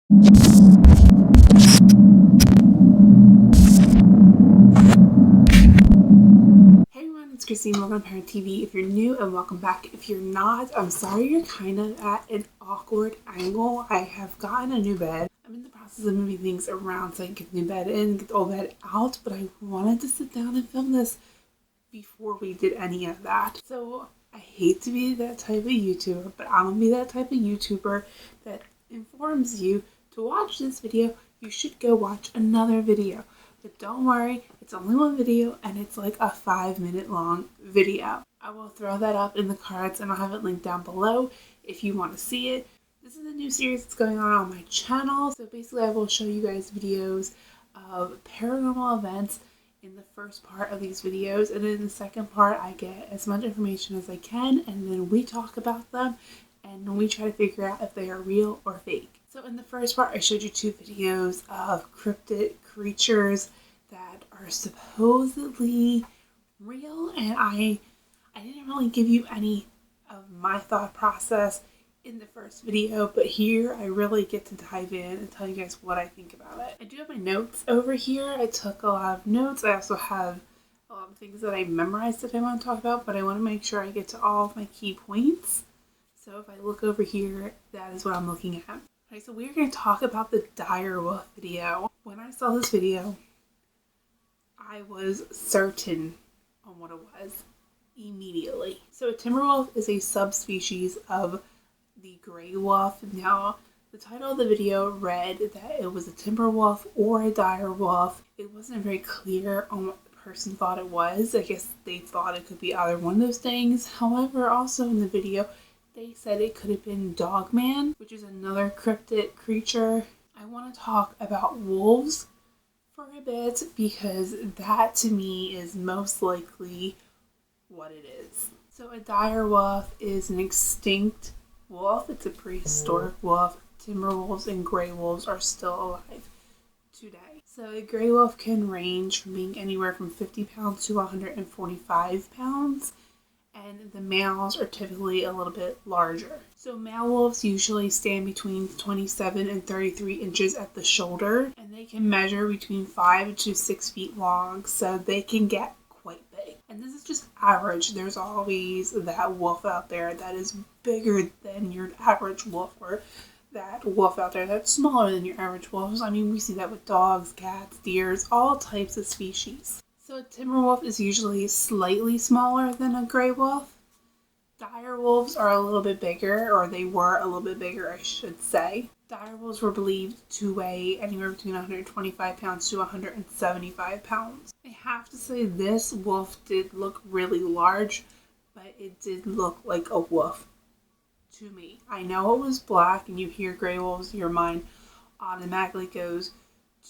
Hey everyone, it's Christine. Welcome to ParanormalTV. If you're new, and welcome back. If you're not, I'm sorry you're kind of at an awkward angle. I have gotten a new bed. I'm in the process of moving things around so I can get the new bed in, get the old bed out, but I wanted to sit down and film this before we did any of that. So I hate to be that type of YouTuber, but I'm gonna be that type of YouTuber that informs you to watch this video. You should go watch another video. But don't worry, it's only one video and it's like a 5-minute long video. I will throw that up in the cards and I'll have it linked down below if you want to see it. This is a new series that's going on my channel. So basically I will show you guys videos of paranormal events in the first part of these videos, and in the second part I get as much information as I can, and then we talk about them and we try to figure out if they are real or fake. So in the first part I showed you 2 videos of cryptid creatures that are supposedly real, and I didn't really give you any of my thought process in the first video, but here I really get to dive in and tell you guys what I think about it. I do have my notes over here. I took a lot of notes. I also have a lot of things that I memorized that I want to talk about, but I want to make sure I get to all of my key points. So if I look over here, that is what I'm looking at. Okay, so we're going to talk about the dire wolf video. When I saw this video, I was certain on what it was immediately. So a timber wolf is a subspecies of the gray wolf. Now, the title of the video read that it was a timber wolf or a dire wolf. It wasn't very clear on what the person thought it was. I guess they thought it could be either one of those things. However, also in the video, they said it could have been Dogman, which is another cryptid creature. I want to talk about wolves for a bit because that to me is most likely what it is. So a dire wolf is an extinct wolf. It's a prehistoric wolf. Timber wolves and gray wolves are still alive today. So a gray wolf can range from being anywhere from 50 pounds to 145 pounds. And the males are typically a little bit larger. So male wolves usually stand between 27 and 33 inches at the shoulder, and they can measure between 5 to 6 feet long, so they can get quite big. And this is just average. There's always that wolf out there that is bigger than your average wolf, or that wolf out there that's smaller than your average wolves. I mean, we see that with dogs, cats, deers, all types of species. So a timber wolf is usually slightly smaller than a gray wolf. Dire wolves are a little bit bigger, or they were a little bit bigger, I should say. Dire wolves were believed to weigh anywhere between 125 pounds to 175 pounds. I have to say this wolf did look really large, but it did look like a wolf to me. I know it was black, and you hear gray wolves, your mind automatically goes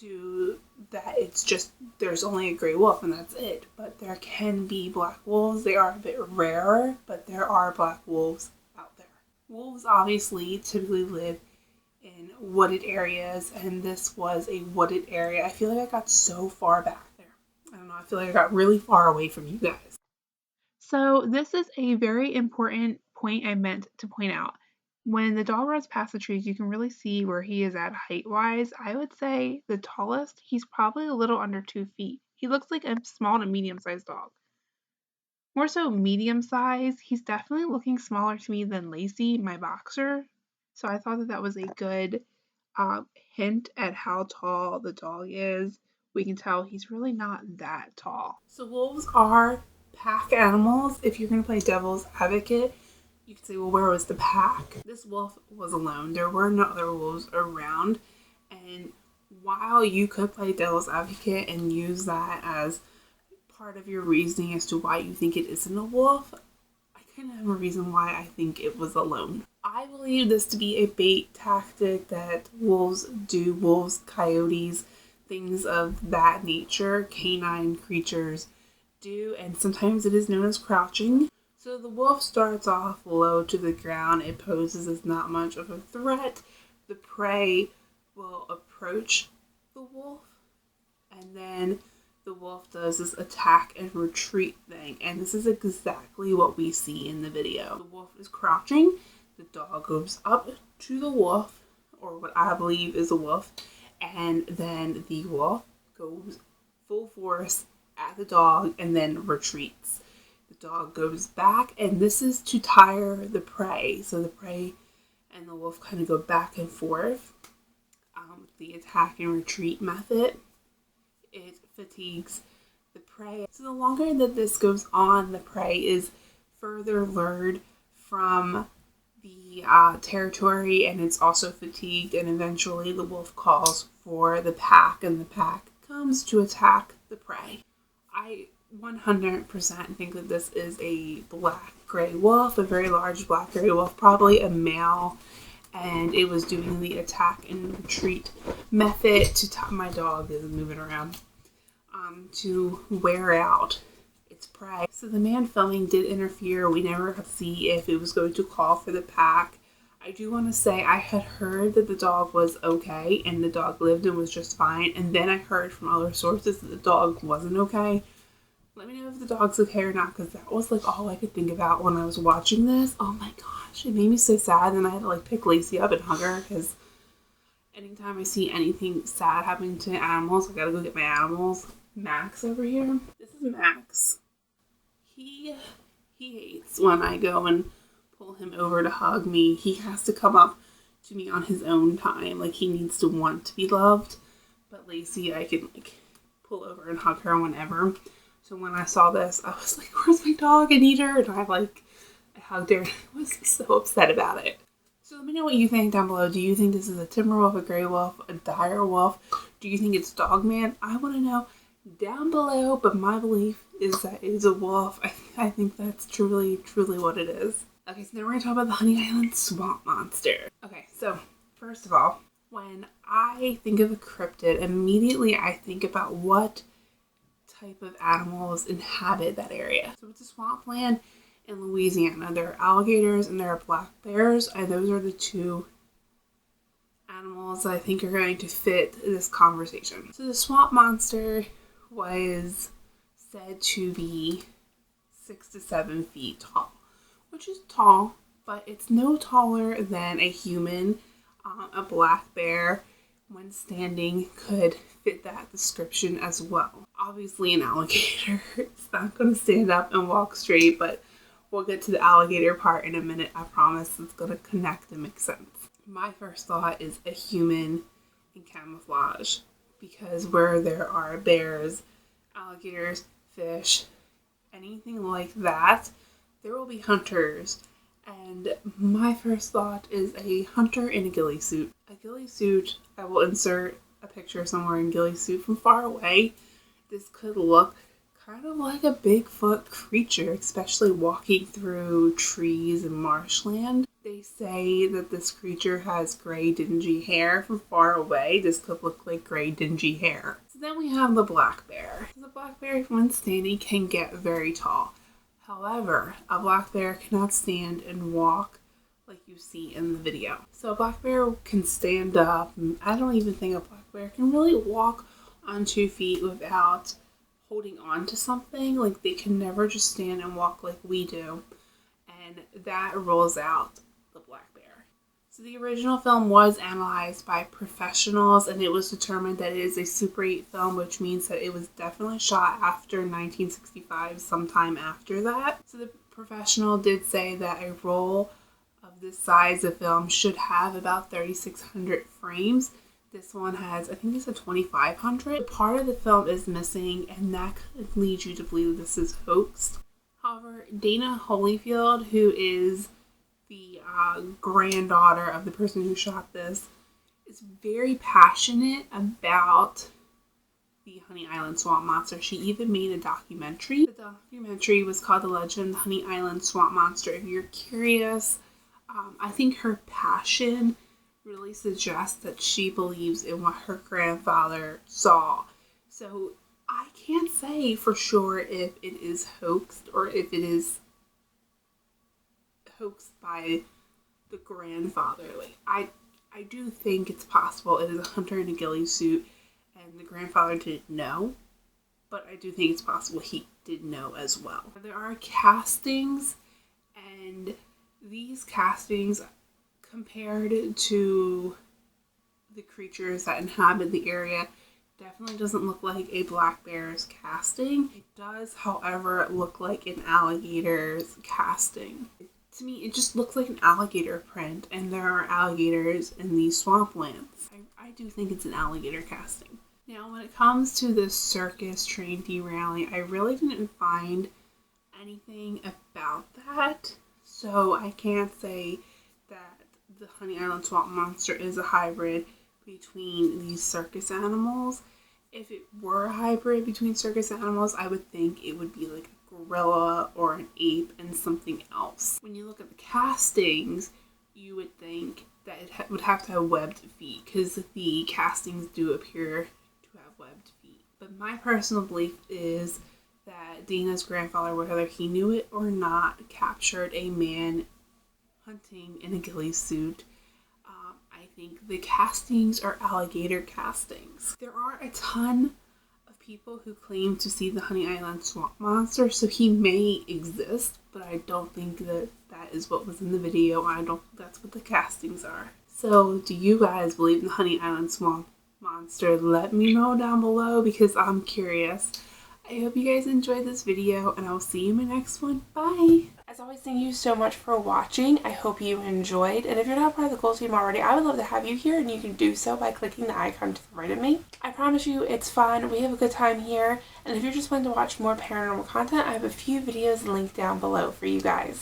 to that it's just there's only a gray wolf and that's it, but there can be black wolves. They are a bit rarer, but there are black wolves out there. Wolves obviously typically live in wooded areas, and this was a wooded area. I feel like I got so far back there. I don't know, I feel like I got really far away from you guys. So this is a very important point I meant to point out. When the dog runs past the trees, you can really see where he is at height-wise. I would say the tallest, he's probably a little under 2 feet. He looks like a small to medium-sized dog. More so medium-sized. He's definitely looking smaller to me than Lacey, my boxer. So I thought that was a good hint at how tall the dog is. We can tell he's really not that tall. So wolves are pack animals. If you're going to play devil's advocate, you could say, well, where was the pack? This wolf was alone. There were no other wolves around. And while you could play devil's advocate and use that as part of your reasoning as to why you think it isn't a wolf, I kind of have a reason why I think it was alone. I believe this to be a bait tactic that wolves do. Wolves, coyotes, things of that nature, canine creatures do. And sometimes it is known as crouching. So the wolf starts off low to the ground. It poses as not much of a threat. The prey will approach the wolf, and then the wolf does this attack and retreat thing. And this is exactly what we see in the video. The wolf is crouching. The dog goes up to the wolf, or for what I believe is a wolf, and then the wolf goes full force at the dog and then retreats. The dog goes back, and this is to tire the prey. So the prey and the wolf kind of go back and forth. The attack and retreat method, it fatigues the prey. So the longer that this goes on, the prey is further lured from the territory, and it's also fatigued, and eventually the wolf calls for the pack, and the pack comes to attack the prey. I 100% think that this is a black gray wolf, a very large black gray wolf, probably a male, and it was doing the attack and retreat method to my dog is moving around, to wear out its prey. So the man filming did interfere. We never got to see if it was going to call for the pack. I do want to say I had heard that the dog was okay and the dog lived and was just fine, and then I heard from other sources that the dog wasn't okay. Let me know if the dog's okay or not, because that was like all I could think about when I was watching this. Oh my gosh, it made me so sad, and I had to like pick Lacey up and hug her, because anytime I see anything sad happening to animals, I gotta go get my animals. Max over here. This is Max. He hates when I go and pull him over to hug me. He has to come up to me on his own time. Like, he needs to want to be loved. But Lacey, I can like pull over and hug her whenever. So when I saw this, I was like, where's my dog? I need her. And I hugged her and I was so upset about it. So let me know what you think down below. Do you think this is a timber wolf, a gray wolf, a dire wolf? Do you think it's Dogman? I want to know down below, but my belief is that it is a wolf. I think that's truly what it is. Okay, so now we're going to talk about the Honey Island swamp monster. Okay, so first of all, when I think of a cryptid, immediately I think about what type of animals inhabit that area. So it's a swampland in Louisiana. There are alligators and there are black bears, and those are the two animals that I think are going to fit this conversation. So the swamp monster was said to be 6 to 7 feet tall, which is tall, but it's no taller than a human. A black bear, when standing, could fit that description as well. Obviously, an alligator is not going to stand up and walk straight, but we'll get to the alligator part in a minute. I promise it's going to connect and make sense. My first thought is a human in camouflage, because where there are bears, alligators, fish, anything like that, there will be hunters. And my first thought is a hunter in a ghillie suit. A ghillie suit, I will insert a picture somewhere in ghillie suit from far away. This could look kind of like a Bigfoot creature, especially walking through trees and marshland. They say that this creature has gray, dingy hair. From far away, this could look like gray, dingy hair. So then we have the black bear. The black bear, when standing, can get very tall. However, a black bear cannot stand and walk like you see in the video. So a black bear can stand up. I don't even think a black bear can really walk on 2 feet without holding on to something. Like, they can never just stand and walk like we do. And that rules out the black bear. So the original film was analyzed by professionals, and it was determined that it is a Super 8 film, which means that it was definitely shot after 1965, sometime after that. So the professional did say that a roll of this size of film should have about 3,600 frames. This one has, I think it's a 2,500. Part of the film is missing, and that could lead you to believe this is hoaxed. However, Dana Holyfield, who is the granddaughter of the person who shot this, is very passionate about the Honey Island Swamp Monster. She even made a documentary. The documentary was called The Legend of the Honey Island Swamp Monster. If you're curious, I think her passion really suggests that she believes in what her grandfather saw. So I can't say for sure if it is hoaxed or if it is hoaxed by the grandfather. Like, I do think it's possible it is a hunter in a ghillie suit and the grandfather didn't know, but I do think it's possible he did know as well. There are castings, and these castings compared to the creatures that inhabit the area definitely doesn't look like a black bear's casting. It does, however, look like an alligator's casting. To me, it just looks like an alligator print, and there are alligators in these swamplands. I do think it's an alligator casting. Now, when it comes to the circus train derailing, I really didn't find anything about that. So I can't say that the Honey Island Swamp Monster is a hybrid between these circus animals. If it were a hybrid between circus animals, I would think it would be like a gorilla or an ape and something else. When you look at the castings, you would think that it would have to have webbed feet, because the castings do appear to have webbed feet. But my personal belief is that Dana's grandfather, whether he knew it or not, captured a man hunting in a ghillie suit. I think the castings are alligator castings. There are a ton of people who claim to see the Honey Island Swamp Monster, so he may exist, but I don't think that that is what was in the video. I don't think that's what the castings are. So, do you guys believe in the Honey Island Swamp Monster? Let me know down below, because I'm curious. I hope you guys enjoyed this video, and I will see you in my next one. Bye! As always, thank you so much for watching. I hope you enjoyed, and if you're not part of the Gold Team already, I would love to have you here, and you can do so by clicking the icon to the right of me. I promise you, it's fun. We have a good time here, and if you're just wanting to watch more paranormal content, I have a few videos linked down below for you guys.